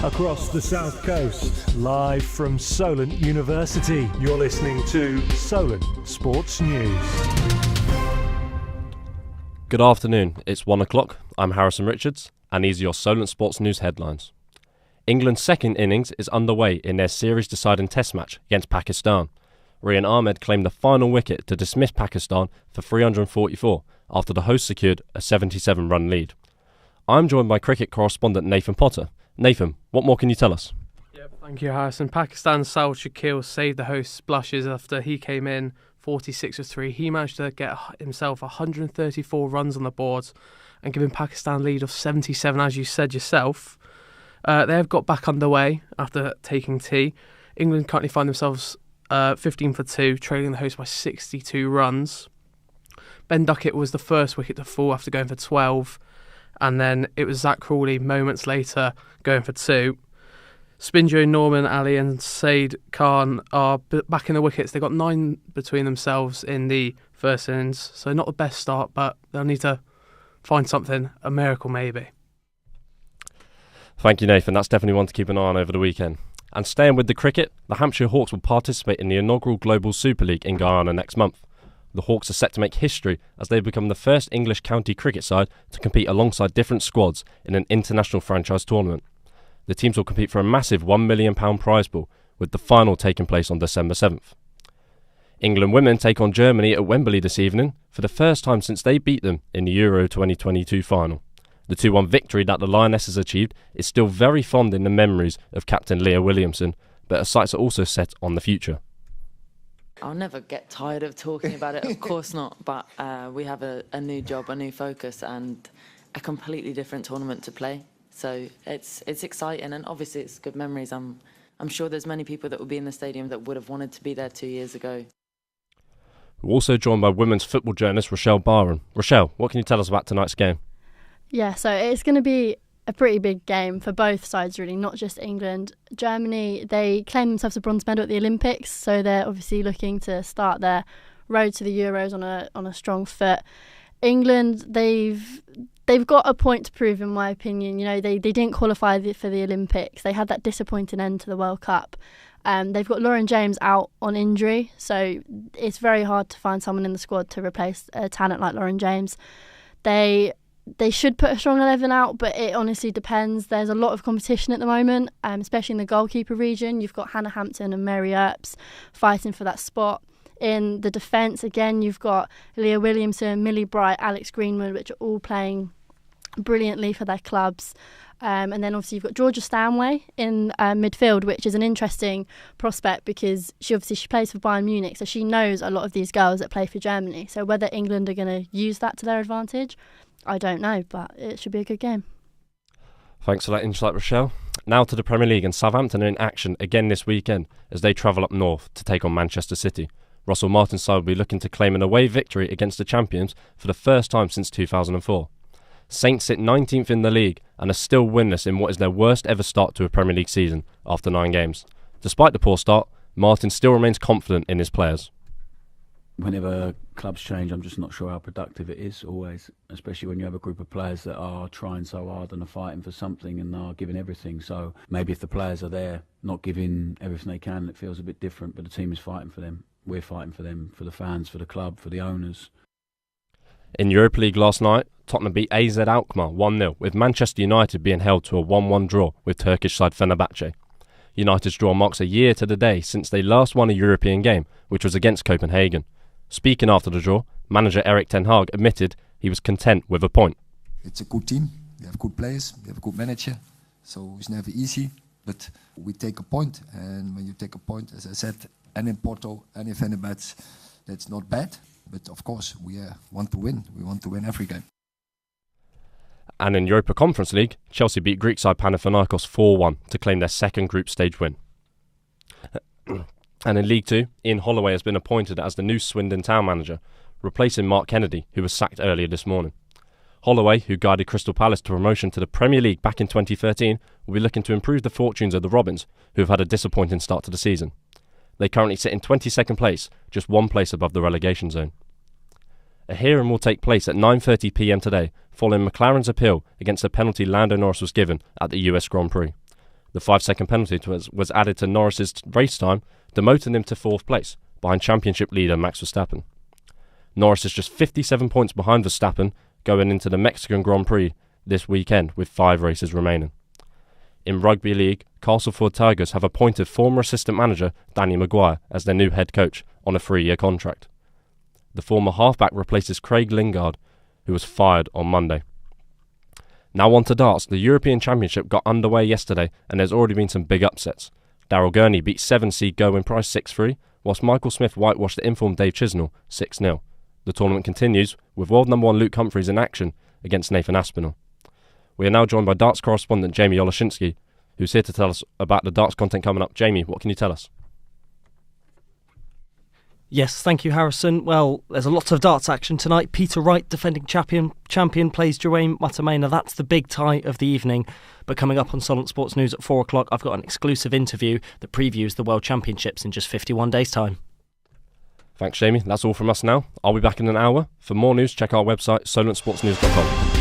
across the south coast, live from Solent University. You're listening to Solent Sports News. Good afternoon, it's 1 o'clock. I'm Harrison Richards, and these are your Solent Sports News headlines. England's second innings is underway in their series-deciding test match against Pakistan. Rian Ahmed claimed the final wicket to dismiss Pakistan for 344 after the hosts secured a 77-run lead. I'm joined by cricket correspondent Nathan Potter. Nathan, what more can you tell us? Thank you, Harrison. Pakistan's Saud Shakil saved the hosts' blushes after he came in 46 for 3. He managed to get himself 134 runs on the board and giving Pakistan a lead of 77, as you said yourself. They have got back underway after taking tea. England currently find themselves 15 for 2, trailing the hosts by 62 runs. Ben Duckett was the first wicket to fall after going for 12, and then it was Zach Crawley moments later going for 2. Spin duo Norman Ali and Saeed Khan are back in the wickets. They got 9 between themselves in the first innings, so not the best start, but they'll need to find something, a miracle maybe. Thank you, Nathan. That's definitely one to keep an eye on over the weekend. And staying with the cricket, the Hampshire Hawks will participate in the inaugural Global Super League in Guyana next month. The Hawks are set to make history as they become the first English county cricket side to compete alongside different squads in an international franchise tournament. The teams will compete for a massive £1 million prize pool, with the final taking place on December 7th. England women take on Germany at Wembley this evening for the first time since they beat them in the Euro 2022 final. The 2-1 victory that the Lionesses achieved is still very fond in the memories of captain Leah Williamson, but her sights are also set on the future. I'll never get tired of talking about it, of course not, but we have a new job, a new focus and a completely different tournament to play. So it's exciting and obviously it's good memories. I'm sure there's many people that will be in the stadium that would have wanted to be there 2 years ago. We're also joined by women's football journalist Rochelle Barron. Rochelle, what can you tell us about tonight's game? Yeah, so it's going to be a pretty big game for both sides, really, not just England. Germany, they claim themselves a bronze medal at the Olympics, so they're obviously looking to start their road to the Euros on a strong foot. England, they've got a point to prove, in my opinion. You know, they didn't qualify for the Olympics. They had that disappointing end to the World Cup. They've got Lauren James out on injury, so it's very hard to find someone in the squad to replace a talent like Lauren James. They should put a strong 11 out, but it honestly depends. There's a lot of competition at the moment, especially in the goalkeeper region. You've got Hannah Hampton and Mary Earps fighting for that spot. In the defence, again, you've got Leah Williamson, Millie Bright, Alex Greenwood, which are all playing brilliantly for their clubs. And then obviously you've got Georgia Stanway in midfield, which is an interesting prospect because she plays for Bayern Munich, so she knows a lot of these girls that play for Germany. So whether England are going to use that to their advantage, I don't know, but it should be a good game. Thanks for that insight, Rochelle. Now to the Premier League, and Southampton are in action again this weekend as they travel up north to take on Manchester City. Russell Martin's side will be looking to claim an away victory against the champions for the first time since 2004. Saints sit 19th in the league and are still winless in what is their worst ever start to a Premier League season after 9 games. Despite the poor start, Martin still remains confident in his players. Whenever clubs change, I'm just not sure how productive it is always, especially when you have a group of players that are trying so hard and are fighting for something and are giving everything. So maybe if the players are there not giving everything they can, it feels a bit different, but the team is fighting for them. We're fighting for them, for the fans, for the club, for the owners. In Europa League last night, Tottenham beat AZ Alkmaar 1-0, with Manchester United being held to a 1-1 draw with Turkish side Fenerbahce. United's draw marks a year to the day since they last won a European game, which was against Copenhagen. Speaking after the draw, manager Erik ten Hag admitted he was content with a point. It's a good team, we have good players, we have a good manager, so it's never easy, but we take a point, and when you take a point, as I said, and in Porto and in Fenerbahce, that's not bad, but of course we want to win, we want to win every game. And in Europa Conference League, Chelsea beat Greek side Panathinaikos 4-1 to claim their second group stage win. And in League 2, Ian Holloway has been appointed as the new Swindon Town manager, replacing Mark Kennedy, who was sacked earlier this morning. Holloway, who guided Crystal Palace to promotion to the Premier League back in 2013, will be looking to improve the fortunes of the Robins, who have had a disappointing start to the season. They currently sit in 22nd place, just 1 place above the relegation zone. A hearing will take place at 9:30pm today, following McLaren's appeal against the penalty Lando Norris was given at the US Grand Prix. The 5-second penalty was added to Norris's race time, demoting him to 4th place, behind championship leader Max Verstappen. Norris is just 57 points behind Verstappen going into the Mexican Grand Prix this weekend with 5 races remaining. In Rugby League, Castleford Tigers have appointed former assistant manager Danny Maguire as their new head coach on a 3-year contract. The former halfback replaces Craig Lingard, who was fired on Monday. Now on to darts. The European Championship got underway yesterday and there's already been some big upsets. Daryl Gurney beat 7-seed Gerwyn Price 6-3, whilst Michael Smith whitewashed the informed Dave Chisnell 6-0. The tournament continues with world number 1 Luke Humphries in action against Nathan Aspinall. We are now joined by darts correspondent Jamie Oleshinsky, who's here to tell us about the darts content coming up. Jamie, what can you tell us? Yes, thank you, Harrison. Well, there's a lot of darts action tonight. Peter Wright, defending champion plays Jermaine Matamena. That's the big tie of the evening. But coming up on Solent Sports News at 4 o'clock, I've got an exclusive interview that previews the World Championships in just 51 days' time. Thanks, Jamie. That's all from us now. I'll be back in an hour. For more news, check our website, solentsportsnews.com.